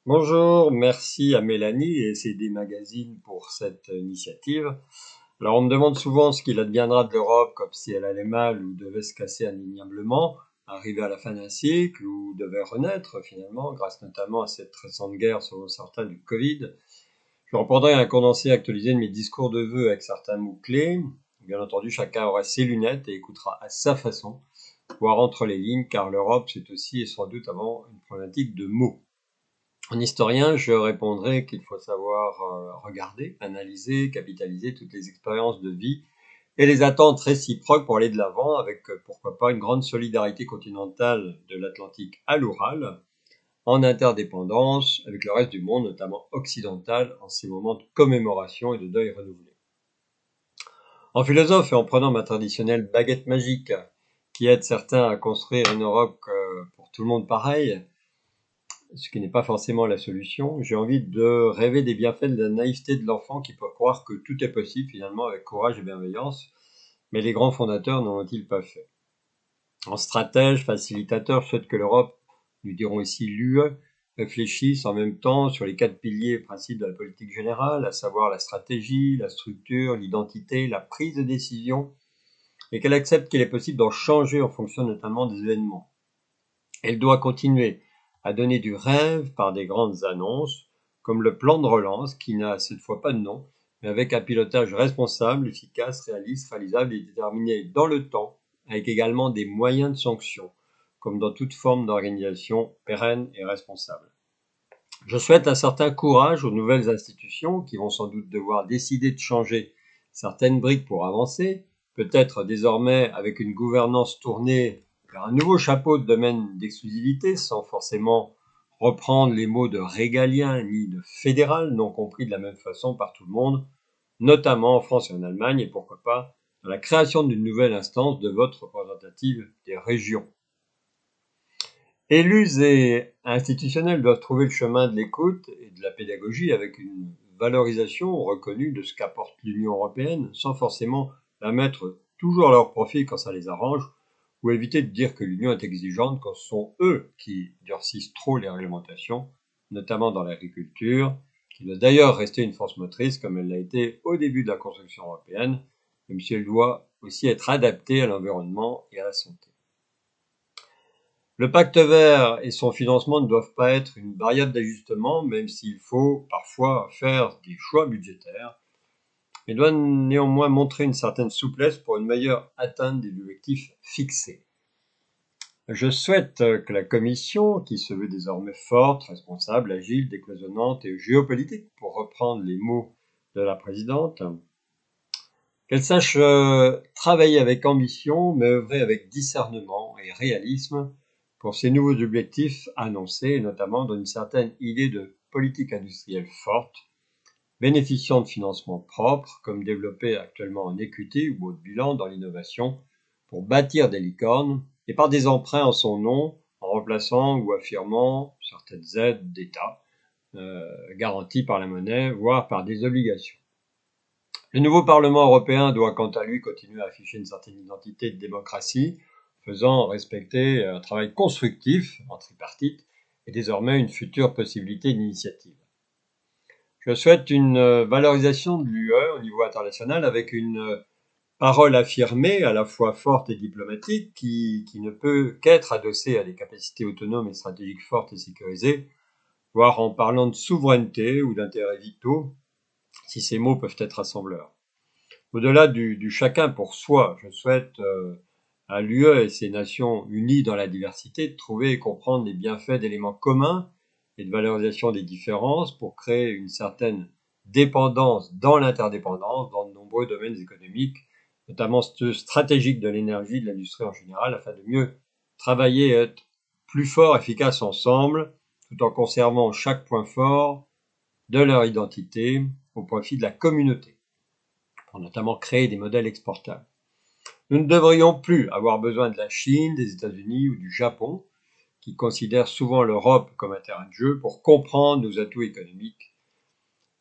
Bonjour, merci à Mélanie et CD Magazine pour cette initiative. Alors on me demande souvent ce qu'il adviendra de l'Europe, comme si elle allait mal ou devait se casser indéniablement, arriver à la fin d'un cycle ou devait renaître finalement, grâce notamment à cette récente guerre selon certains du Covid. Je reprendrai un condensé actualisé de mes discours de vœux avec certains mots clés. Bien entendu, chacun aura ses lunettes et écoutera à sa façon, voire entre les lignes, car l'Europe c'est aussi et sans doute avant une problématique de mots. En historien, je répondrai qu'il faut savoir regarder, analyser, capitaliser toutes les expériences de vie et les attentes réciproques pour aller de l'avant avec, pourquoi pas, une grande solidarité continentale de l'Atlantique à l'Oural, en interdépendance avec le reste du monde, notamment occidental, en ces moments de commémoration et de deuil renouvelé. En philosophe et en prenant ma traditionnelle baguette magique qui aide certains à construire une Europe pour tout le monde pareil, ce qui n'est pas forcément la solution. J'ai envie de rêver des bienfaits de la naïveté de l'enfant qui peut croire que tout est possible finalement avec courage et bienveillance, mais les grands fondateurs n'en ont-ils pas fait? En stratège, facilitateur, je souhaite que l'Europe, nous dirons ici l'UE, réfléchisse en même temps sur les 4 piliers et principes de la politique générale, à savoir la stratégie, la structure, l'identité, la prise de décision, et qu'elle accepte qu'il est possible d'en changer en fonction notamment des événements. Elle doit continuer à donner du rêve par des grandes annonces, comme le plan de relance, qui n'a cette fois pas de nom, mais avec un pilotage responsable, efficace, réaliste, réalisable et déterminé dans le temps, avec également des moyens de sanction, comme dans toute forme d'organisation pérenne et responsable. Je souhaite un certain courage aux nouvelles institutions qui vont sans doute devoir décider de changer certaines briques pour avancer, peut-être désormais avec une gouvernance tournée vers un nouveau chapeau de domaine d'exclusivité sans forcément reprendre les mots de régalien ni de fédéral, non compris de la même façon par tout le monde, notamment en France et en Allemagne, et pourquoi pas dans la création d'une nouvelle instance de vote représentative des régions. Élus et institutionnels doivent trouver le chemin de l'écoute et de la pédagogie avec une valorisation reconnue de ce qu'apporte l'Union européenne, sans forcément la mettre toujours à leur profit quand ça les arrange, ou éviter de dire que l'Union est exigeante quand ce sont eux qui durcissent trop les réglementations, notamment dans l'agriculture, qui doit d'ailleurs rester une force motrice comme elle l'a été au début de la construction européenne, même si elle doit aussi être adaptée à l'environnement et à la santé. Le pacte vert et son financement ne doivent pas être une variable d'ajustement, même s'il faut parfois faire des choix budgétaires, mais doit néanmoins montrer une certaine souplesse pour une meilleure atteinte des objectifs fixés. Je souhaite que la Commission, qui se veut désormais forte, responsable, agile, décloisonnante et géopolitique, pour reprendre les mots de la présidente, qu'elle sache travailler avec ambition, mais œuvrer avec discernement et réalisme pour ces nouveaux objectifs annoncés, notamment dans une certaine idée de politique industrielle forte, bénéficiant de financements propres, comme développé actuellement en equity ou autre bilan dans l'innovation, pour bâtir des licornes, et par des emprunts en son nom, en remplaçant ou affirmant certaines aides d'État garanties par la monnaie, voire par des obligations. Le nouveau Parlement européen doit quant à lui continuer à afficher une certaine identité de démocratie, faisant respecter un travail constructif en tripartite et désormais une future possibilité d'initiative. Je souhaite une valorisation de l'UE au niveau international avec une parole affirmée, à la fois forte et diplomatique, qui ne peut qu'être adossée à des capacités autonomes et stratégiques fortes et sécurisées, voire en parlant de souveraineté ou d'intérêts vitaux, si ces mots peuvent être rassembleurs. Au-delà du chacun pour soi, je souhaite à l'UE et ses nations unies dans la diversité de trouver et comprendre les bienfaits d'éléments communs et de valorisation des différences pour créer une certaine dépendance dans l'interdépendance dans de nombreux domaines économiques, notamment stratégiques de l'énergie et de l'industrie en général, afin de mieux travailler et être plus forts, efficaces ensemble, tout en conservant chaque point fort de leur identité au profit de la communauté, pour notamment créer des modèles exportables. Nous ne devrions plus avoir besoin de la Chine, des États-Unis ou du Japon, qui considèrent souvent l'Europe comme un terrain de jeu pour comprendre nos atouts économiques.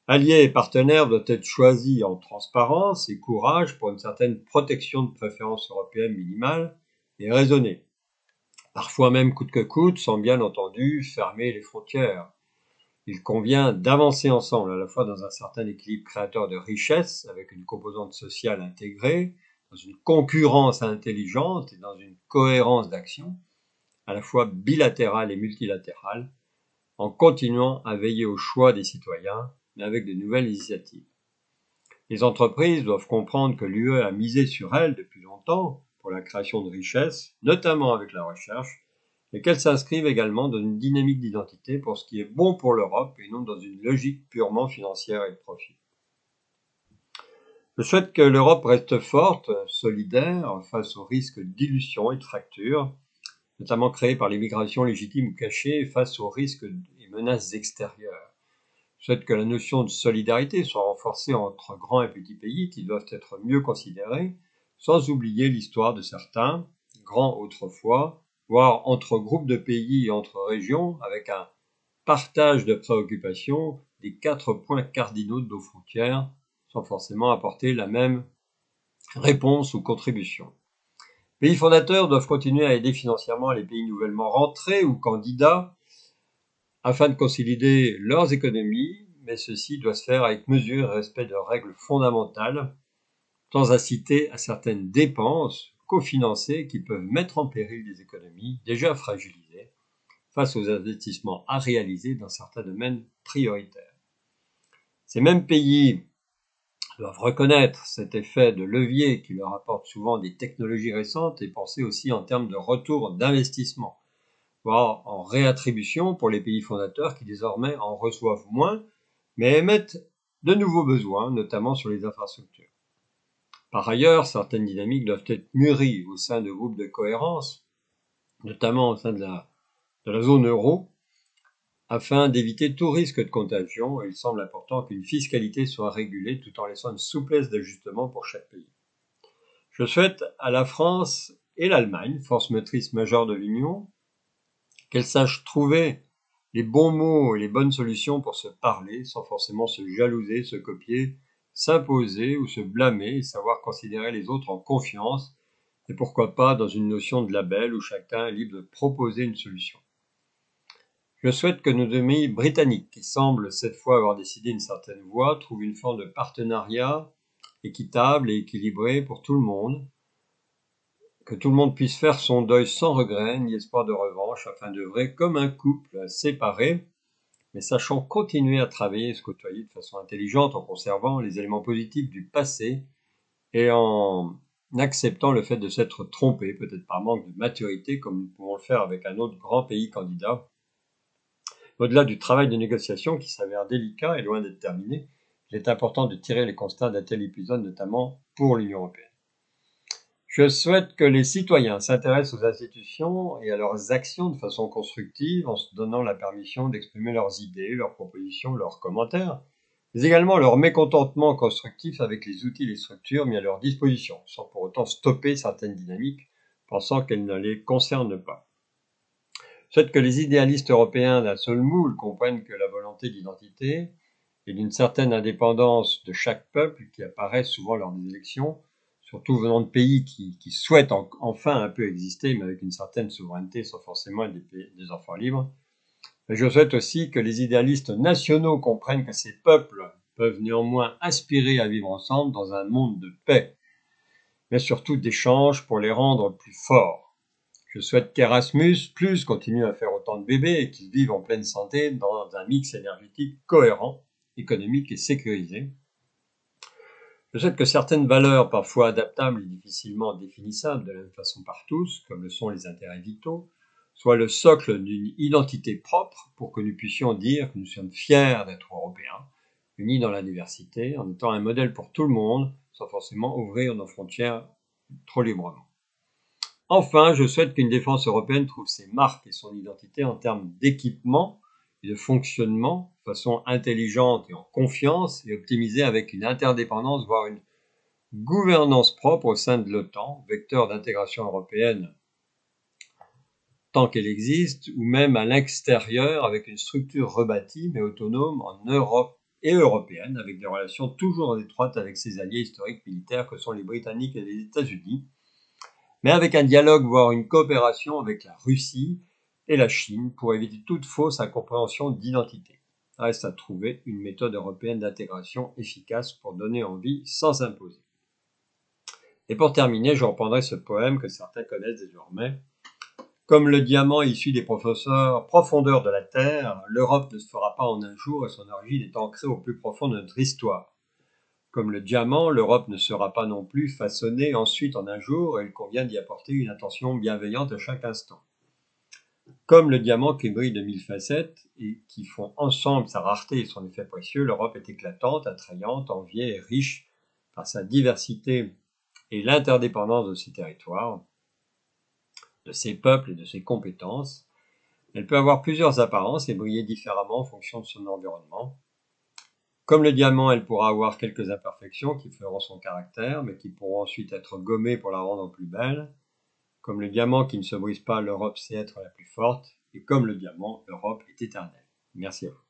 Alliés et partenaires doivent être choisis en transparence et courage pour une certaine protection de préférences européennes minimales et raisonnées. Parfois même coûte que coûte, sans bien entendu fermer les frontières. Il convient d'avancer ensemble, à la fois dans un certain équilibre créateur de richesse, avec une composante sociale intégrée, dans une concurrence intelligente et dans une cohérence d'action, à la fois bilatérale et multilatérale, en continuant à veiller au choix des citoyens, mais avec de nouvelles initiatives. Les entreprises doivent comprendre que l'UE a misé sur elles depuis longtemps pour la création de richesses, notamment avec la recherche, et qu'elles s'inscrivent également dans une dynamique d'identité pour ce qui est bon pour l'Europe et non dans une logique purement financière et de profit. Je souhaite que l'Europe reste forte, solidaire, face aux risques d'illusion et de fracture, notamment créés par les migrations légitimes ou cachées, face aux risques et menaces extérieures. Je souhaite que la notion de solidarité soit renforcée entre grands et petits pays qui doivent être mieux considérés, sans oublier l'histoire de certains, grands autrefois, voire entre groupes de pays et entre régions, avec un partage de préoccupations des 4 points cardinaux de nos frontières, sans forcément apporter la même réponse ou contribution. Les pays fondateurs doivent continuer à aider financièrement les pays nouvellement rentrés ou candidats afin de consolider leurs économies, mais ceci doit se faire avec mesure et respect de règles fondamentales, sans inciter à certaines dépenses cofinancées qui peuvent mettre en péril des économies déjà fragilisées face aux investissements à réaliser dans certains domaines prioritaires. Ces mêmes pays doivent reconnaître cet effet de levier qui leur apporte souvent des technologies récentes et penser aussi en termes de retour d'investissement, voire en réattribution pour les pays fondateurs qui désormais en reçoivent moins, mais émettent de nouveaux besoins, notamment sur les infrastructures. Par ailleurs, certaines dynamiques doivent être mûries au sein de groupes de cohérence, notamment au sein de la zone euro, afin d'éviter tout risque de contagion. Il semble important qu'une fiscalité soit régulée tout en laissant une souplesse d'ajustement pour chaque pays. Je souhaite à la France et l'Allemagne, force motrice majeure de l'Union, qu'elles sachent trouver les bons mots et les bonnes solutions pour se parler sans forcément se jalouser, se copier, s'imposer ou se blâmer et savoir considérer les autres en confiance et pourquoi pas dans une notion de label où chacun est libre de proposer une solution. Je souhaite que nos amis britanniques, qui semblent cette fois avoir décidé une certaine voie, trouvent une forme de partenariat équitable et équilibré pour tout le monde, que tout le monde puisse faire son deuil sans regret ni espoir de revanche, afin d'œuvrer comme un couple séparé, mais sachant continuer à travailler et se côtoyer de façon intelligente en conservant les éléments positifs du passé et en acceptant le fait de s'être trompé, peut-être par manque de maturité, comme nous pouvons le faire avec un autre grand pays candidat. Au-delà du travail de négociation qui s'avère délicat et loin d'être terminé, il est important de tirer les constats d'un tel épisode, notamment pour l'Union européenne. Je souhaite que les citoyens s'intéressent aux institutions et à leurs actions de façon constructive en se donnant la permission d'exprimer leurs idées, leurs propositions, leurs commentaires, mais également leur mécontentement constructif avec les outils et les structures mis à leur disposition, sans pour autant stopper certaines dynamiques, pensant qu'elles ne les concernent pas. Je souhaite que les idéalistes européens d'un seul moule comprennent que la volonté d'identité et d'une certaine indépendance de chaque peuple qui apparaît souvent lors des élections, surtout venant de pays qui souhaitent enfin un peu exister, mais avec une certaine souveraineté sans forcément être des enfants libres. Mais je souhaite aussi que les idéalistes nationaux comprennent que ces peuples peuvent néanmoins aspirer à vivre ensemble dans un monde de paix, mais surtout d'échange pour les rendre plus forts. Je souhaite qu'Erasmus+ continue à faire autant de bébés et qu'ils vivent en pleine santé dans un mix énergétique cohérent, économique et sécurisé. Je souhaite que certaines valeurs, parfois adaptables et difficilement définissables de la même façon par tous, comme le sont les intérêts vitaux, soient le socle d'une identité propre pour que nous puissions dire que nous sommes fiers d'être européens, unis dans la diversité, en étant un modèle pour tout le monde, sans forcément ouvrir nos frontières trop librement. Enfin, je souhaite qu'une défense européenne trouve ses marques et son identité en termes d'équipement et de fonctionnement de façon intelligente et en confiance et optimisée avec une interdépendance, voire une gouvernance propre au sein de l'OTAN, vecteur d'intégration européenne tant qu'elle existe, ou même à l'extérieur avec une structure rebâtie mais autonome en Europe et européenne, avec des relations toujours étroites avec ses alliés historiques militaires que sont les Britanniques et les États-Unis, mais avec un dialogue, voire une coopération avec la Russie et la Chine pour éviter toute fausse incompréhension d'identité. reste à trouver une méthode européenne d'intégration efficace pour donner envie sans s'imposer. Et pour terminer, je reprendrai ce poème que certains connaissent désormais. Comme le diamant issu des profondeurs de la terre, l'Europe ne se fera pas en un jour et son origine est ancrée au plus profond de notre histoire. Comme le diamant, l'Europe ne sera pas non plus façonnée ensuite en un jour et il convient d'y apporter une attention bienveillante à chaque instant. Comme le diamant qui brille de 1000 facettes et qui font ensemble sa rareté et son effet précieux, l'Europe est éclatante, attrayante, enviée et riche par sa diversité et l'interdépendance de ses territoires, de ses peuples et de ses compétences. Elle peut avoir plusieurs apparences et briller différemment en fonction de son environnement. Comme le diamant, elle pourra avoir quelques imperfections qui feront son caractère, mais qui pourront ensuite être gommées pour la rendre plus belle. Comme le diamant qui ne se brise pas, l'Europe sait être la plus forte. Et comme le diamant, l'Europe est éternelle. Merci à vous.